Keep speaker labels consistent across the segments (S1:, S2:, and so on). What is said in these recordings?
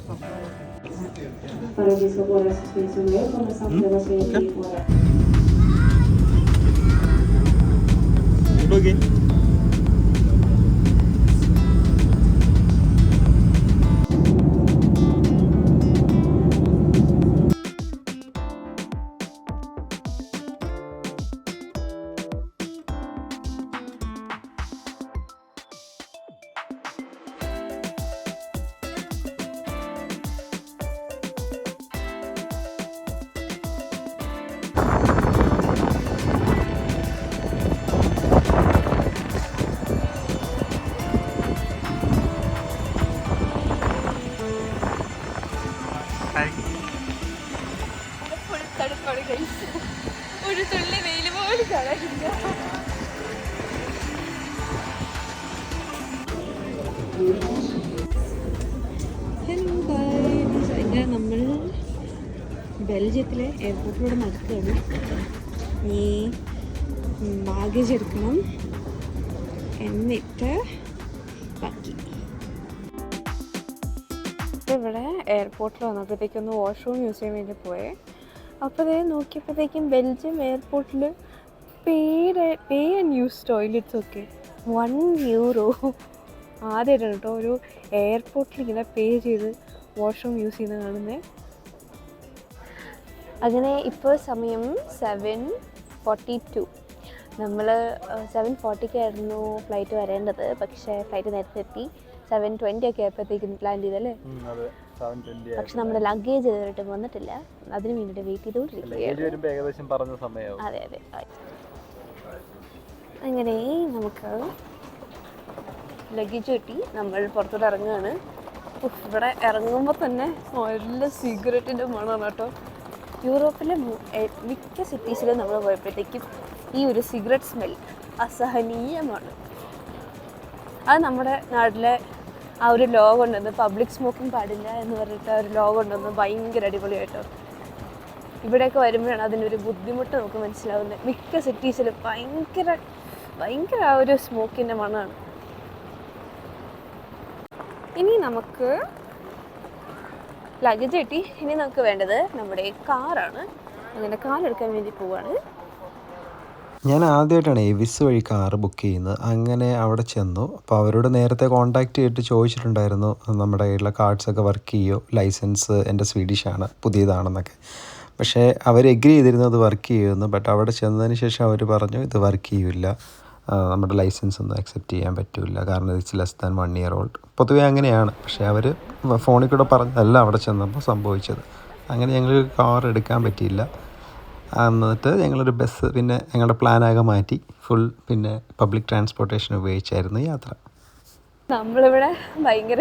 S1: Para o disco agora a suspensão é formação de relações fora.
S2: Okay.
S3: ഒരു തുള്ളി വെയിൽ പോലും കാണാനില്ല. ഹലോ ഗൈസ്, അങ്ങനെ നമ്മൾ ബെൽജിയത്തിലെ എയർപോർട്ടിലൂടെ നടക്കുകയാണ്. ഈ ബാഗേജ് എടുക്കണം, എന്നിട്ട് ബാക്കി. ഇവിടെ എയർപോർട്ടിൽ വന്നപ്പോഴത്തേക്കൊന്ന് വാഷ്റൂം യൂസ് ചെയ്യാൻ വേണ്ടി പോയേ. അപ്പോൾ നോക്കിയപ്പോഴത്തേക്കും ബെൽജിയം എയർപോർട്ടിൽ പേ ആൻഡ് യൂസ് ടോയ്ലറ്റ്സ് ഒക്കെ €1. ആദ്യമായിട്ടാണ് കേട്ടോ ഒരു എയർപോർട്ടിൽ ഇങ്ങനെ പേ ചെയ്ത് വാഷ്റൂം യൂസ് ചെയ്യുന്നത് കാണുന്നത്. അങ്ങനെ ഇപ്പോൾ സമയം 7:42. നമ്മൾ 7:40 ഫ്ലൈറ്റ് വരേണ്ടത്. പക്ഷേ ഫ്ലൈറ്റ് നേരത്തെ എത്തി. 7:20 ഒക്കെ ആയപ്പോഴത്തേക്കും ലാൻഡ് ചെയ്തല്ലേ. പക്ഷെ നമ്മുടെ ലഗേജ് കയറിയിട്ട് വന്നിട്ടില്ല. അതിന് വേണ്ടിയിട്ട് വെയിറ്റ് ചെയ്തുകൊണ്ടിരിക്കുകയാണ്. അതെ അതെ. അങ്ങനെ നമുക്ക് ലഗേജ് കിട്ടി. നമ്മൾ പുറത്തോട്ട് ഇറങ്ങുകയാണ്. ഇവിടെ ഇറങ്ങുമ്പോൾ തന്നെ നല്ല സിഗരറ്റിൻ്റെ മണമാണ് കേട്ടോ. യൂറോപ്പിലെ മിക്ക സിറ്റീസിലും നമ്മൾ പോയപ്പോഴത്തേക്കും ഈ ഒരു സിഗരറ്റ് സ്മെൽ അസഹനീയമാണ്. അത് നമ്മുടെ നാട്ടിലെ ആ ഒരു ലോ കൊണ്ടുവന്ന് പബ്ലിക് സ്മോക്കിംഗ് പാടില്ല എന്ന് പറഞ്ഞിട്ട് ആ ഒരു ലോ കൊണ്ടുവന്ന് ഭയങ്കര അടിപൊളിയായിട്ടോ. ഇവിടെയൊക്കെ വരുമ്പോഴാണ് അതിനൊരു ബുദ്ധിമുട്ട് നമുക്ക് മനസ്സിലാവുന്നത്. മിക്ക സിറ്റീസിലും ഭയങ്കര ആ ഒരു സ്മോക്കിൻ്റെ മണമാണ്. ഇനി നമുക്ക് ലഗേജ് കിട്ടി. ഇനി നമുക്ക് വേണ്ടത് നമ്മുടെ കാറാണ്. അങ്ങനെ കാർ എടുക്കാൻ വേണ്ടി പോവാണ്.
S4: ഞാൻ ആദ്യമായിട്ടാണ് എവിസ് വഴി കാറ് ബുക്ക് ചെയ്യുന്നത്. അങ്ങനെ അവിടെ ചെന്നു. അപ്പോൾ അവരോട് നേരത്തെ കോൺടാക്റ്റ് ചെയ്തിട്ട് ചോദിച്ചിട്ടുണ്ടായിരുന്നു നമ്മുടെ കയ്യിലുള്ള കാർഡ്സൊക്കെ വർക്ക് ചെയ്യുമോ, ലൈസൻസ് എൻ്റെ സ്വീഡിഷാണ്, പുതിയതാണെന്നൊക്കെ. പക്ഷേ അവർ എഗ്രി ചെയ്തിരുന്നത് വർക്ക് ചെയ്യുമെന്ന്. ബട്ട് അവിടെ ചെന്നതിന് ശേഷം അവർ പറഞ്ഞു ഇത് വർക്ക് ചെയ്യില്ല, നമ്മുടെ ലൈസൻസ് ഒന്നും അക്സെപ്റ്റ് ചെയ്യാൻ പറ്റില്ല, കാരണം it's less than 1 year old. പൊതുവേ അങ്ങനെയാണ്. പക്ഷേ അവർ ഫോണിൽ കൂടെ പറഞ്ഞതല്ല അവിടെ ചെന്നപ്പോൾ സംഭവിച്ചത്. അങ്ങനെ ഞങ്ങൾ കാർ എടുക്കാൻ പറ്റിയില്ല. എന്നിട്ട് ഞങ്ങളൊരു ബസ് പിന്നെ ഞങ്ങളുടെ പ്ലാനാകെ മാറ്റി ഫുൾ പിന്നെ പബ്ലിക് ട്രാൻസ്പോർട്ടേഷൻ ഉപയോഗിച്ചായിരുന്നു യാത്ര.
S3: നമ്മളിവിടെ ഭയങ്കര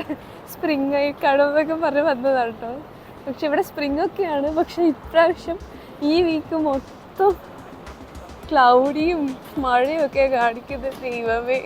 S3: സ്പ്രിങ് ആയി കടന്നൊക്കെ പറഞ്ഞ് വന്നതാണ് കേട്ടോ. പക്ഷെ ഇവിടെ സ്പ്രിങ് ഒക്കെയാണ്. പക്ഷെ ഇപ്രാവശ്യം ഈ വീക്ക് മൊത്തം ക്ലൗഡിയും മഴയും ഒക്കെ കാണിക്കുന്നത്. ദൈവമേ.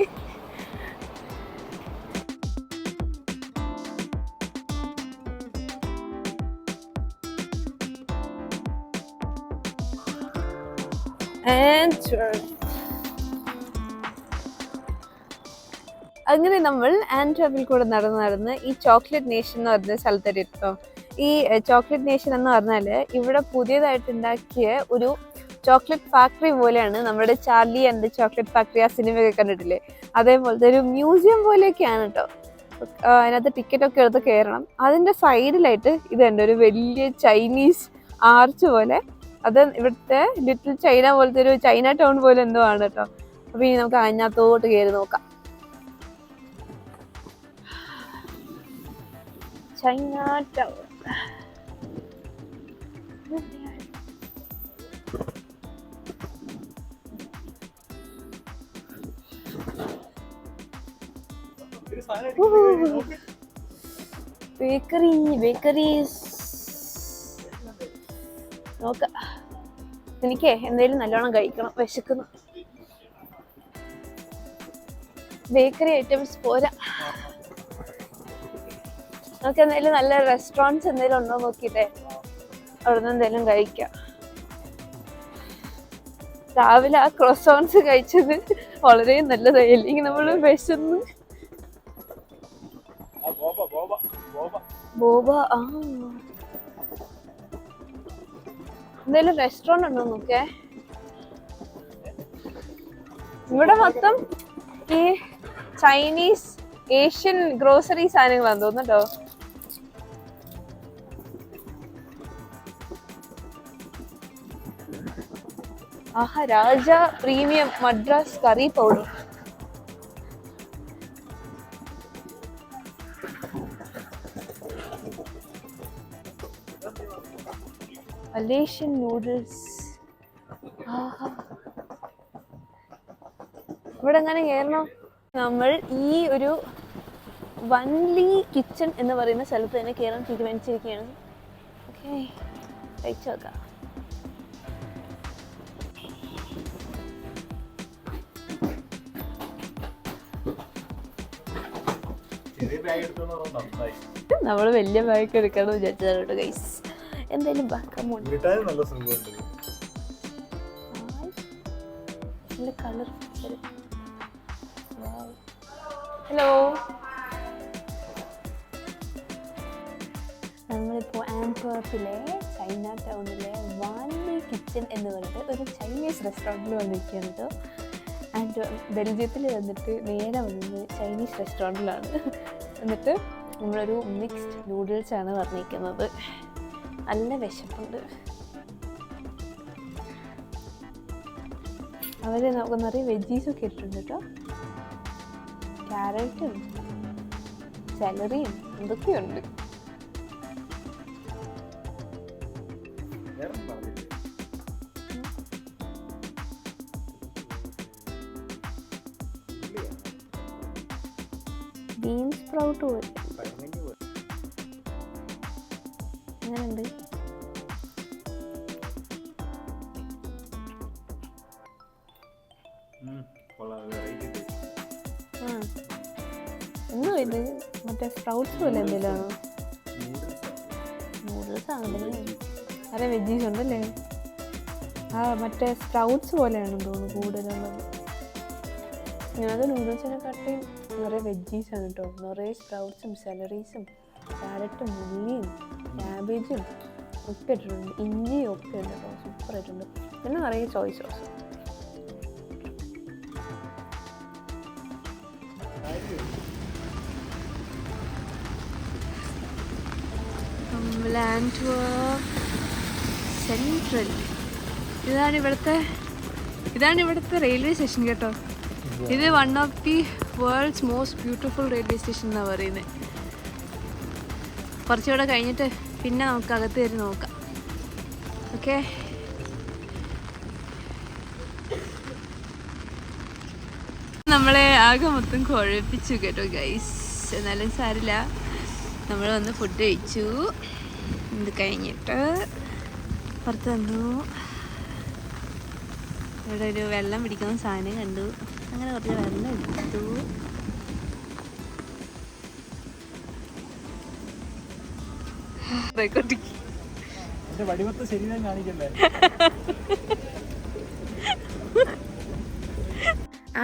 S3: അങ്ങനെ നമ്മൾ ആൻഡ്രാപ്പിൽ കൂടെ നടന്ന് ഈ ചോക്ലേറ്റ് നേഷൻ എന്ന് പറഞ്ഞ സ്ഥലത്തേക്ക് എത്തും. ഈ ചോക്ലേറ്റ് നേഷൻ എന്ന് പറഞ്ഞാൽ ഇവിടെ പുതിയതായിട്ട് ഉണ്ടാക്കിയ ഒരു ചോക്ലേറ്റ് ഫാക്ടറി പോലെയാണ്. നമ്മുടെ ചാർലി ആൻഡ് ചോക്ലേറ്റ് ഫാക്ടറി ആ സിനിമയൊക്കെ കണ്ടിട്ടില്ലേ, അതേപോലത്തെ ഒരു മ്യൂസിയം പോലെയൊക്കെയാണ് കേട്ടോ. അതിനകത്ത് ടിക്കറ്റൊക്കെ എടുത്ത് കയറണം. അതിൻ്റെ സൈഡിലായിട്ട് ഇതുണ്ട് ഒരു വലിയ ചൈനീസ് ആർച്ച് പോലെ. അത് ഇവിടുത്തെ ലിറ്റിൽ ചൈന പോലത്തെ ഒരു ചൈന ടൗൺ പോലെ എന്തോ ആണ് കേട്ടോ. അപ്പോൾ ഇനി നമുക്ക് അതിനകത്തോട്ട് കയറി നോക്കാം. China town. ബേക്കറീസ് നോക്കാം. എനിക്ക് എന്തെങ്കിലും നല്ലോണം കഴിക്കണം, വിശക്കുന്നു. ബേക്കറി ഐറ്റംസ് പോരാ. നമുക്ക് എന്തെങ്കിലും നല്ല റെസ്റ്റോറൻറ്റ്സ് എന്തെങ്കിലും ഉണ്ടോ നോക്കിയിട്ടേ അവിടെ നിന്ന് എന്തെങ്കിലും കഴിക്കാം. രാവിലെ ആ ക്രോസോൺസ് കഴിച്ചത് വളരെ നല്ലതായി. അല്ലെങ്കിൽ നമ്മൾ വിശന്ന് ബോബ ആ എന്തെങ്കിലും റെസ്റ്റോറന്റ് ഉണ്ടോ നോക്കേ. ഇവിടെ മൊത്തം ഈ ചൈനീസ് ഏഷ്യൻ ഗ്രോസറി സാധനങ്ങളാന്ന് തോന്നുന്നുണ്ടോ. ആഹാ, Raja premium Madras curry powder. Malaysian noodles. ആഹാ, ഇവിടെ എങ്ങനെ കയറണം? നമ്മൾ ഈ ഒരു വൺലി കിച്ചൺ എന്ന് പറയുന്ന സ്ഥലത്ത് തന്നെ കയറാൻ തീരുമാനിച്ചിരിക്കുകയാണ്. ഓക്കെ, കഴിച്ചു നോക്കാം. നമ്മള് വലിയ ബാഗ് എടുക്കണം വിചാരിച്ചതാണ് കേട്ടോ ഗൈസ്. എന്തായാലും കളർ. ഹലോ, നമ്മളിപ്പോൾ ആന്റ്വർപ്പിലെ ചൈന ടൗണിലെ വാൻലി കിച്ചൺ എന്ന് പറഞ്ഞിട്ട് ഒരു ചൈനീസ് റെസ്റ്റോറൻറ്റിൽ വന്നിരിക്കുകയാണ് കേട്ടോ. ആൻഡ് ബെൽജിയത്തിൽ വന്നിട്ട് നേരെ വന്നത് ചൈനീസ് റെസ്റ്റോറൻറ്റിലാണ്. എന്നിട്ട് നമ്മളൊരു മിക്സ്ഡ് നൂഡിൽസാണ് പറഞ്ഞിരിക്കുന്നത്. നല്ല വിശപ്പുണ്ട്. അവർ നമുക്ക് നിറയെ വെജീസൊക്കെ ഇട്ടിട്ടുണ്ട് കേട്ടോ. ക്യാരറ്റും സാലറിയും എന്തൊക്കെയുണ്ട്. ബീൻ സ്പ്രൗട്ട് പോലെ അങ്ങനെയുണ്ട്. എന്തോ ഇത് മറ്റേ സ്പ്രൗട്ട്സ് പോലെ എന്തെങ്കിലും ആണോ? നൂഡിൽസ് ആണല്ലേ. നിറയെ വെജീസ് ഉണ്ടല്ലേ. ആ മറ്റേ സ്പ്രൗട്ട്സ് പോലെയാണെന്ന് തോന്നുന്നു കൂടുതലുള്ളത്. ഞാനത് നൂഡിൽസിനെക്കാട്ടിയും നിറയെ വെജീസാണ് കേട്ടോ. നിറയെ സ്പ്രൗട്ട്സും സാലറീസും ക്യാരറ്റും ഉള്ളിയും ക്യാബേജും ഒക്കെ ഇട്ടിട്ടുണ്ട്. ഇഞ്ചിയും ഒക്കെ ഉണ്ട് കേട്ടോ. സൂപ്പറായിട്ടുണ്ട്. പിന്നെ നിറയെ സോയ് സോസ്. ആന്റ്വർപ്പ് സെൻട്രൽ. ഇതാണ് ഇവിടുത്തെ റെയിൽവേ സ്റ്റേഷൻ കേട്ടോ. ഇത് one of the worlds most beautiful railway station എന്നാണ് പറയുന്നത്. കുറച്ചുകൂടെ കഴിഞ്ഞിട്ട് പിന്നെ നമുക്ക് അകത്ത് കയറി നോക്കാം. ഓക്കെ, നമ്മളെ ആകെ മൊത്തം കുഴപ്പിച്ചു കേട്ടോ ഗൈസ്. എന്നാലും സാരില്ല, നമ്മൾ വന്ന് ഫുഡ് കഴിച്ചു. ഇത് കഴിഞ്ഞിട്ട് പുറത്ത് വന്നു. ഇവിടെ ഒരു വെള്ളം പിടിക്കുന്ന സാധനം കണ്ടു. അങ്ങനെ കുറച്ച് വെള്ളം എടുത്തു.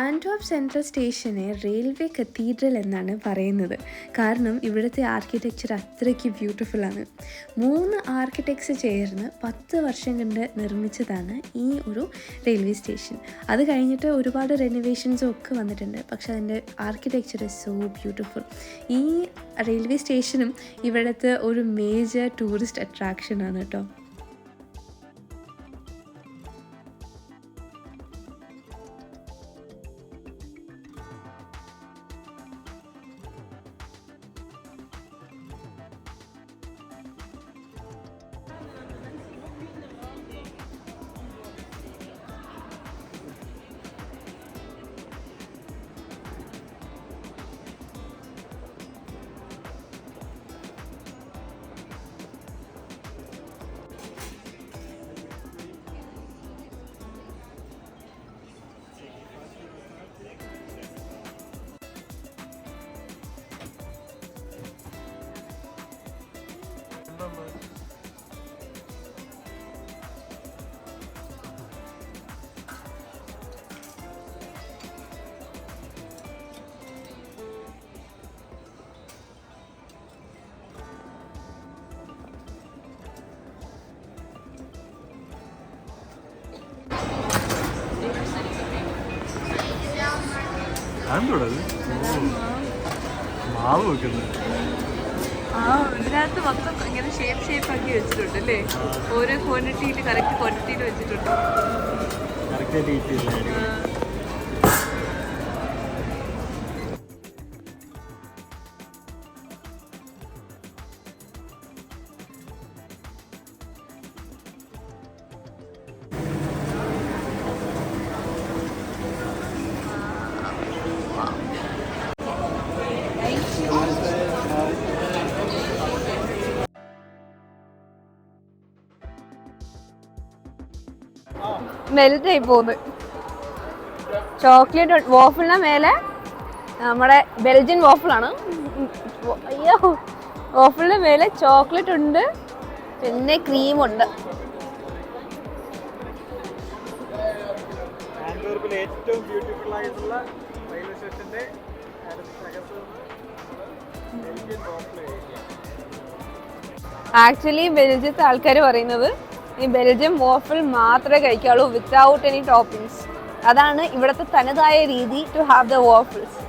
S3: ആന്റ്വർപ്പ് സെൻട്രൽ സ്റ്റേഷനെ റെയിൽവേ കത്തീഡ്രൽ എന്നാണ് പറയുന്നത്. കാരണം ഇവിടുത്തെ ആർക്കിടെക്ചർ അത്രയ്ക്ക് ബ്യൂട്ടിഫുള്ളാണ്. 3 ആർക്കിടെക്ട്സ് ചേർന്ന് 10 വർഷം കൊണ്ട് നിർമ്മിച്ചതാണ് ഈ ഒരു റെയിൽവേ സ്റ്റേഷൻ. അത് കഴിഞ്ഞിട്ട് ഒരുപാട് റെനോവേഷൻസും ഒക്കെ വന്നിട്ടുണ്ട്. പക്ഷെ അതിൻ്റെ ആർക്കിടെക്ചർ ഇസ് സോ ബ്യൂട്ടിഫുൾ. ഈ റെയിൽവേ സ്റ്റേഷനും ഇവിടുത്തെ ഒരു മേജർ ടൂറിസ്റ്റ് അട്രാക്ഷനാണ് കേട്ടോ.
S4: മാവ് വെക്കുന്നത്
S3: ഇതിനകത്ത് മൊത്തം ഇങ്ങനെ ഷേപ്പ് ആക്കി വെച്ചിട്ടുണ്ട് അല്ലേ? ഓരോ ക്വാണ്ടിറ്റിയിൽ കറക്റ്റ് ക്വാണ്ടിറ്റിയിൽ വെച്ചിട്ടുണ്ട്. മെൽറ്റ് ആയി പോകുന്നത്. ചോക്ലേറ്റ് വാഫിളിന് മേലെ നമ്മുടെ ബെൽജിയൻ വാഫിളാണ്. അയ്യോ, വാഫിളിന് മേലെ ചോക്ലേറ്റ് ഉണ്ട്, പിന്നെ ക്രീമുണ്ട്.
S4: ഏറ്റവും ബ്യൂട്ടിഫുൾ ആയിട്ടുള്ള റെയിൽവേ സ്റ്റേഷന്റെ
S3: ആക്ച്വലി ബെൽജിയത്തെ ആൾക്കാർ പറയുന്നത് ഈ ബെൽജിയം വാഫിൾ മാത്രമേ കഴിക്കാവുള്ളൂ വിത്തൗട്ട് എനി ടോപ്പിങ്സ്. അതാണ് ഇവിടുത്തെ തനതായ രീതി ടു ഹാവ് ദ വാഫിൾസ്.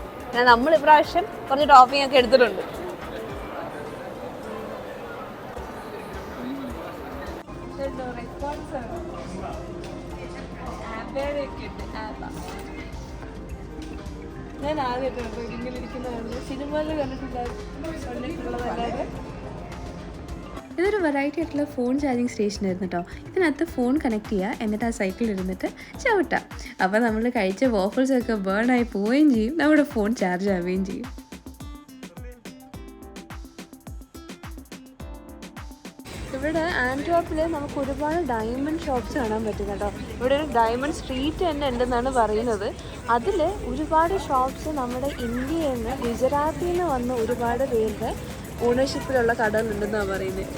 S3: നമ്മൾ ഇപ്രാവശ്യം കുറച്ച് ടോപ്പിംഗ് ഒക്കെ എടുത്തിട്ടുണ്ട്. ഞാൻ ആദ്യമായിട്ട് ഇങ്ങനെ ഇരിക്കുന്നതാണ്, സിനിമയിൽ കണ്ടിട്ടുള്ളതല്ലാതെ.
S2: ഇതൊരു വെറൈറ്റി ആയിട്ടുള്ള ഫോൺ ചാർജിങ് സ്റ്റേഷൻ ആയിരുന്നു കേട്ടോ. ഇതിനകത്ത് ഫോൺ കണക്ട് ചെയ്യുക, എന്നിട്ട് ആ സൈക്കിളിൽ ഇരുന്നിട്ട് ചവിട്ടാം. അപ്പോൾ നമ്മൾ കഴിച്ച വാഫിൾസ് ഒക്കെ ബേൺ ആയി പോവുകയും ചെയ്യും, നമ്മുടെ ഫോൺ ചാർജ് ആവുകയും ചെയ്യും.
S3: ഇവിടെ ആൻറ്റ്വർപ്പിൽ നമുക്ക് ഒരുപാട് ഡയമണ്ട് ഷോപ്സ് കാണാൻ പറ്റും കേട്ടോ. ഇവിടെ ഒരു ഡയമണ്ട് സ്ട്രീറ്റ് തന്നെ ഉണ്ടെന്നാണ് പറയുന്നത്. അതിൽ ഒരുപാട് ഷോപ്സ് നമ്മുടെ ഇന്ത്യയിൽ നിന്ന്, ഗുജറാത്തിൽ നിന്ന് വന്ന ഒരുപാട് പേരുടെ ഓണർഷിപ്പിലുള്ള കടകളുണ്ടെന്നാണ് പറയുന്നത്.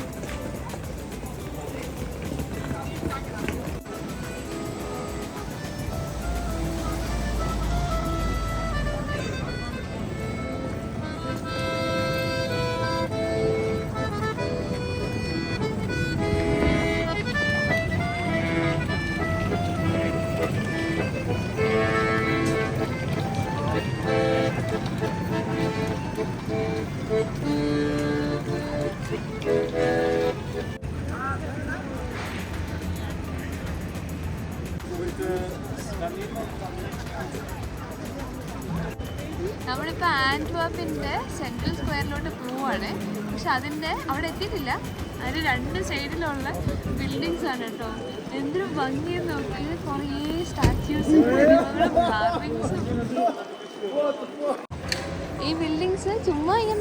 S3: നമ്മളിപ്പോൾ ആൻറ്റ്വർപ്പിൻ്റെ സെൻട്രൽ സ്ക്വയറിലോട്ട് പോവുകയാണ്. പക്ഷെ അതിൻ്റെ അവിടെ എത്തിയിട്ടില്ല. അതിന് രണ്ട് സൈഡിലുള്ള ബിൽഡിങ്സ് ആണ് കേട്ടോ. എന്തൊരു ഭംഗിയെന്ന് നോക്കി, കുറേ സ്റ്റാച്യൂസും കാർവിങ്സും. ഈ ബിൽഡിങ്സ് ചുമ്മാ ഇങ്ങനെ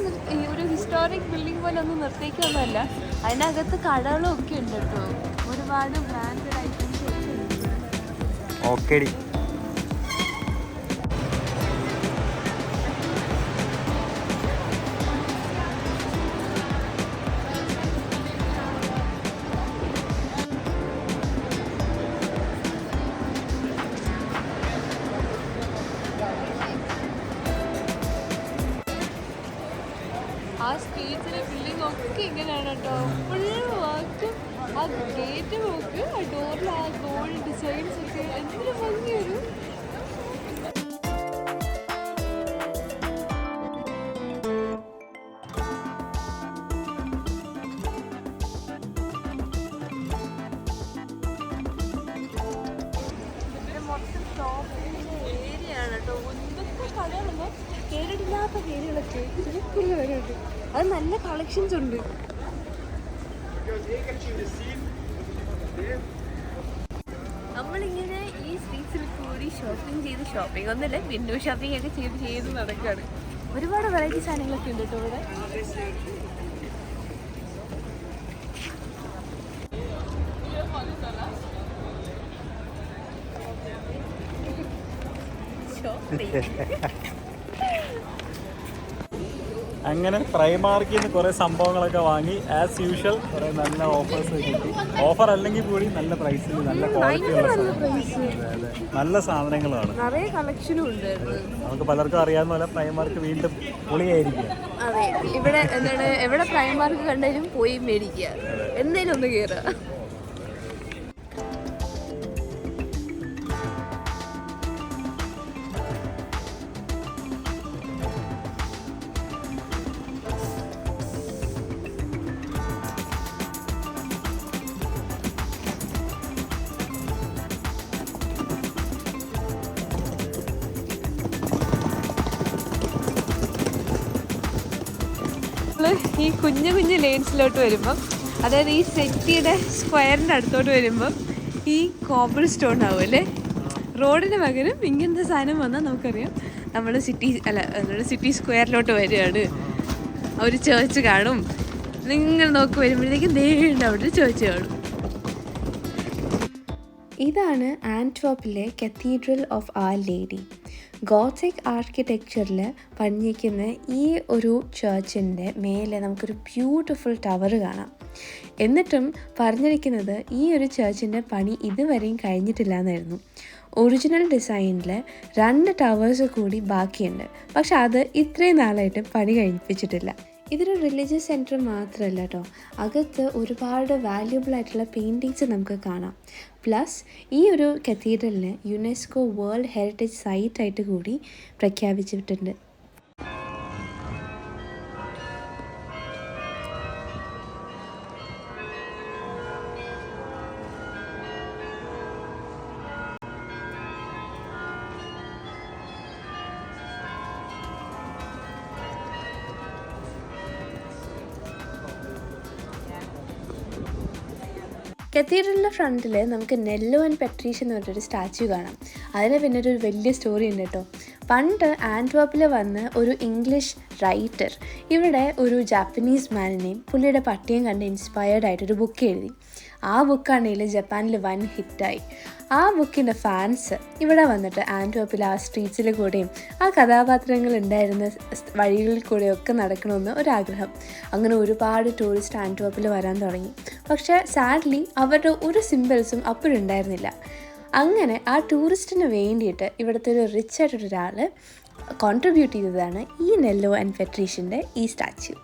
S3: ഒരു ഹിസ്റ്റോറിക് ബിൽഡിംഗ് പോലെ ഒന്നും നിർത്തിക്കൊന്നുമല്ല. അതിനകത്ത് കടകളും ഒക്കെ ഉണ്ട് കേട്ടോ. ഒരുപാട് ബ്രാൻഡഡ് ഐറ്റംസ് ഒക്കെ ഉണ്ട്.
S4: ഓക്കേടി.
S3: ആ സ്ട്രീറ്റിലെ ബിൽഡിംഗ് ഒക്കെ ഇങ്ങനെയാണ് കേട്ടോ. ഫുൾ വർക്കും ആ ഗേറ്റ് നോക്ക്, ആ ഡോറിൽ ആ ഗോൾഡ് ഡിസൈൻസ് ഒക്കെ എന്തൊരു ഭംഗിയൊരു. മൊത്തം ഷോപ്പിങ്ങിൻ്റെ ഏരിയ ആണ് കേട്ടോ. എന്തൊക്കെ കടകളുണ്ടോ, കേട്ടിട്ടില്ലാത്ത പേരുകളൊക്കെ തിരക്കുള്ള വരുന്നുണ്ട്. അത് നല്ല കളക്ഷൻസ് ഉണ്ട്. നമ്മളിങ്ങനെ ഈ സ്ട്രീറ്റ്സിൽ കൂടി ഷോപ്പിംഗ് ഒന്നുമില്ല, വിൻഡോ ഷോപ്പിംഗ് ഒക്കെ ചെയ്ത് നടക്കുകയാണ്. ഒരുപാട് വെറൈറ്റി സാധനങ്ങളൊക്കെ ഉണ്ട് കേട്ടോ ഇവിടെ.
S5: അങ്ങനെ പ്രൈമാർക്കിൽ നിന്ന് കുറേ സംഭവങ്ങളൊക്കെ വാങ്ങി ആസ് യൂഷ്വൽ കുറേ നല്ല ഓഫേഴ്സ് കിട്ടി. ഓഫർ അല്ലെങ്കിൽ കൂടി നല്ല പ്രൈസിൽ നല്ല ക്വാളിറ്റിയുള്ള നല്ല സാധനങ്ങളാണ്.
S3: നിറയെ കളക്ഷനും ഉണ്ട്.
S5: നമുക്ക് പലർക്കും അറിയാവുന്ന പോലെ പ്രൈമാർക്ക് വീണ്ടും പൊളിയായിരിക്കും.
S3: അതെ, ഇവിടെ എന്താണ്, എവിടെ പ്രൈമാർക്ക് കണ്ടാലും പോയി മേടിക്കുക, എന്തേലും ഒന്ന് കയറുക.
S2: നമ്മൾ ഈ കുഞ്ഞു കുഞ്ഞു ലെയിൻസിലോട്ട് വരുമ്പം, അതായത് ഈ സിറ്റിയുടെ സ്ക്വയറിൻ്റെ അടുത്തോട്ട് വരുമ്പം ഈ കോബിൾ സ്റ്റോൺ ആവും അല്ലേ. റോഡിന് പകരം ഇങ്ങനത്തെ സാധനം വന്നാൽ നമുക്കറിയാം നമ്മൾ സിറ്റി സ്ക്വയറിലോട്ട് വരികയാണ്. ഒരു ചേർച്ച് കാണും. നിങ്ങൾ നോക്കി വരുമ്പോഴത്തേക്കും നേരിട്ട് അവിടെ ഒരു ചേർച്ച് കാണും. ഇതാണ് ആന്റ്വർപ്പിലെ cathedral of our lady. Gothic ആർക്കിടെക്ചറിൽ പണിഞ്ഞിരിക്കുന്ന ഈ ഒരു ചേർച്ചിൻ്റെ മേലെ നമുക്കൊരു ബ്യൂട്ടിഫുൾ ടവർ കാണാം. എന്നിട്ടും പറഞ്ഞിരിക്കുന്നത് ഈ ഒരു ചേർച്ചിൻ്റെ പണി ഇതുവരെയും കഴിഞ്ഞിട്ടില്ല എന്നായിരുന്നു. ഒറിജിനൽ ഡിസൈനിൽ 2 ടവേഴ്സ് കൂടി ബാക്കിയുണ്ട്. പക്ഷെ അത് ഇത്രയും നാളായിട്ട് പണി കഴിപ്പിച്ചിട്ടില്ല. ഇതൊരു റിലീജിയസ് സെൻറ്റർ മാത്രമല്ല കേട്ടോ, അകത്ത് ഒരുപാട് വാല്യുബിൾ ആയിട്ടുള്ള പെയിൻറ്റിങ്സ് നമുക്ക് കാണാം. പ്ലസ് ഈ ഒരു കത്തീഡ്രലിന് യുനെസ്കോ വേൾഡ് ഹെറിറ്റേജ് സൈറ്റായിട്ട് കൂടി പ്രഖ്യാപിച്ചിട്ടുണ്ട്. കത്തീഡ്രലിൻ്റെ ഫ്രണ്ടിൽ നമുക്ക് നെല്ലോ ആൻഡ് പെട്രീഷ എന്ന് പറഞ്ഞൊരു സ്റ്റാച്യു കാണാം. അതിന് പിന്നെ ഒരു വലിയ സ്റ്റോറി ഉണ്ട് കേട്ടോ. പണ്ട് ആന്റ്വർപ്പിൽ വന്ന് ഒരു ഇംഗ്ലീഷ് റൈറ്റർ ഇവിടെ ഒരു ജാപ്പനീസ് മാനിനെയും പുള്ളിയുടെ പട്ടിയും കണ്ട് ഇൻസ്പയർഡ് ആയിട്ടൊരു ബുക്ക് എഴുതി. ആ ബുക്കാണെങ്കിൽ ജപ്പാനിൽ വൻ ഹിറ്റായി. ആ ബുക്കിൻ്റെ ഫാൻസ് ഇവിടെ വന്നിട്ട് ആന്റ്വർപ്പിൽ ആ സ്ട്രീറ്റ്സിൽ കൂടെയും ആ കഥാപാത്രങ്ങൾ ഉണ്ടായിരുന്ന വഴികളിൽ കൂടെയൊക്കെ നടക്കണമെന്ന് ഒരാഗ്രഹം. അങ്ങനെ ഒരുപാട് ടൂറിസ്റ്റ് ആന്റ്വർപ്പിൽ വരാൻ തുടങ്ങി. പക്ഷേ സാഡ്ലി അവരുടെ ഒരു സിമ്പിൾസും അപ്പോഴുണ്ടായിരുന്നില്ല. അങ്ങനെ ആ ടൂറിസ്റ്റിന് വേണ്ടിയിട്ട് ഇവിടുത്തെ ഒരു റിച്ച് ആയിട്ടൊരാൾ കോൺട്രിബ്യൂട്ട് ചെയ്തതാണ് ഈ നെല്ലോ ആൻഡ് പെട്രീഷ്യൻ്റെ ഈ സ്റ്റാച്യു.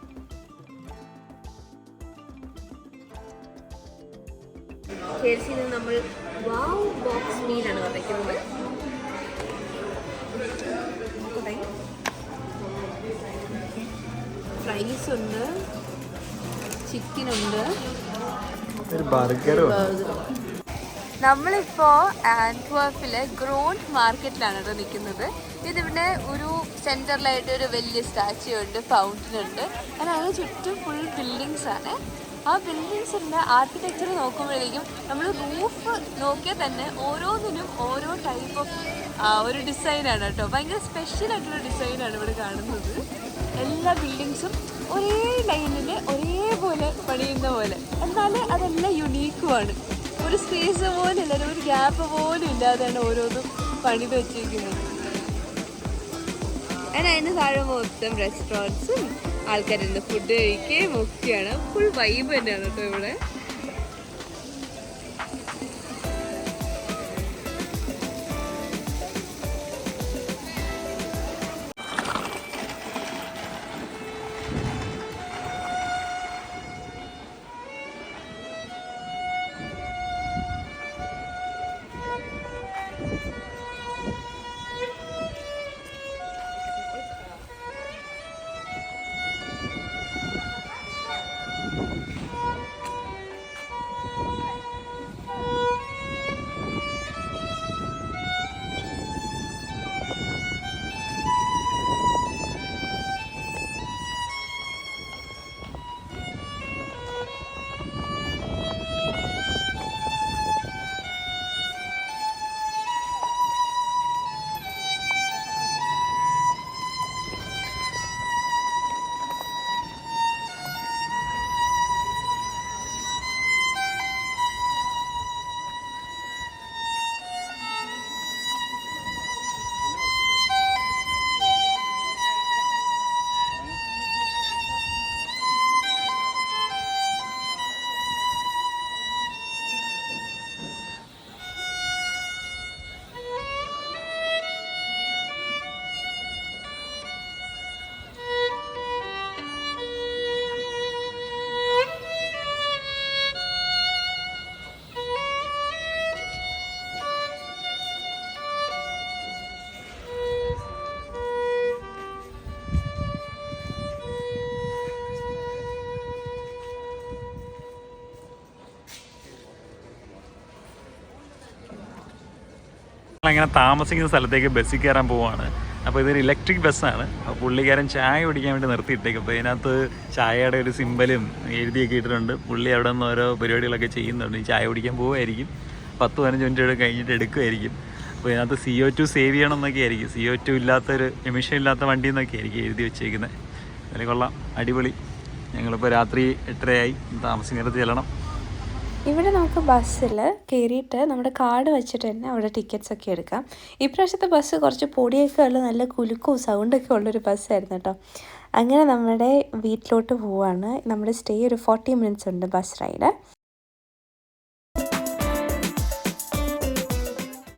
S2: കേൾസിയിൽ നമ്മൾ വാവ് ബോക്സ് മീലാണ് വരയ്ക്കുന്നത്. ഫ്രൈസ് ഉണ്ട്, ചിക്കനുണ്ട്, നമ്മളിപ്പോൾ ആന്റ്വർപ്പിലെ ഗ്രോണ്ട് മാർക്കറ്റിലാണ് കേട്ടോ നിൽക്കുന്നത്. ഇതിവിടെ ഒരു സെൻറ്ററിലായിട്ട് ഒരു വലിയ സ്റ്റാച്യു ഉണ്ട്, ഫൗണ്ടൻ ഉണ്ട്. കാരണം അതിന് ചുറ്റും ഫുൾ ബിൽഡിങ്സ് ആണ്. ആ ബിൽഡിങ്സിൻ്റെ ആർക്കിടെക്ചർ നോക്കുമ്പോഴേക്കും നമ്മൾ റൂഫ് നോക്കിയാൽ തന്നെ ഓരോന്നിനും ഓരോ ടൈപ്പ് ഓഫ് ഒരു ഡിസൈനാണ് കേട്ടോ. ഭയങ്കര സ്പെഷ്യലായിട്ടുള്ള ഡിസൈനാണ് ഇവിടെ കാണുന്നത്. എല്ലാ ബിൽഡിങ്സും ഒരേ ലൈനിൽ ഒരേപോലെ പണിയുന്ന പോലെ, എന്നാൽ അതെല്ലാം യുണീക്കുമാണ്. ഒരു സ്പേസ് പോലും ഇല്ല, ഒരു ഗ്യാപ്പ് പോലും ഇല്ലാതെയാണ് ഓരോന്നും പണിത് വെച്ചിരിക്കുന്നത്. അതിന് താഴെ മൊത്തം റെസ്റ്റോറൻറ്റ്സും ആൾക്കാരുണ്ട്, ഫുഡ് കഴിക്കുകയും ഒക്കെയാണ്. ഫുൾ വൈബ് തന്നെയാണ് കേട്ടോ ഇവിടെ.
S5: അങ്ങനെ താമസിക്കുന്ന സ്ഥലത്തേക്ക് ബസ്സിൽ കയറാൻ പോവാണ്. അപ്പോൾ ഇതൊരു ഇലക്ട്രിക് ബസ്സാണ്. അപ്പോൾ പുള്ളിക്കാരൻ ചായ കുടിക്കാൻ വേണ്ടി നിർത്തിയിട്ടേക്കും. അപ്പോൾ ഇതിനകത്ത് ചായയുടെ ഒരു സിമ്പലും എഴുതിയൊക്കെ ഇട്ടിട്ടുണ്ട്. പുള്ളി അവിടെ നിന്ന് ഓരോ പരിപാടികളൊക്കെ ചെയ്യുന്നുണ്ട്. ഈ ചായ കുടിക്കാൻ പോവുമായിരിക്കും, 10-15 മിനിറ്റ് കഴിഞ്ഞിട്ട് എടുക്കുമായിരിക്കും. അപ്പോൾ ഇതിനകത്ത് CO2 സേവ് ചെയ്യണം എന്നൊക്കെ ആയിരിക്കും, CO2 ഇല്ലാത്തൊരു എമിഷൻ ഇല്ലാത്ത വണ്ടി എന്നൊക്കെ ആയിരിക്കും എഴുതി വെച്ചേക്കുന്നത്. അതിൽ കൊള്ളാം, അടിപൊളി. ഞങ്ങളിപ്പോൾ രാത്രി 8:30 താമസിക്കുന്നത് ചെല്ലണം.
S2: ഇവിടെ നമുക്ക് ബസ്സിൽ കയറിയിട്ട് നമ്മുടെ കാർഡ് വെച്ചിട്ട് തന്നെ അവിടെ ടിക്കറ്റ്സ് ഒക്കെ എടുക്കാം. ഇപ്രാവശ്യത്തെ ബസ് കുറച്ച് പൊടിയൊക്കെ ഉള്ള നല്ല കുലുക്കവും സൗണ്ടൊക്കെ ഉള്ളൊരു ബസ്സായിരുന്നു കേട്ടോ. അങ്ങനെ നമ്മുടെ വീട്ടിലോട്ട് പോവാണ്. നമ്മുടെ സ്റ്റേ ഒരു 40 മിനിറ്റ്സ് ഉണ്ട് ബസ് റൈഡ്.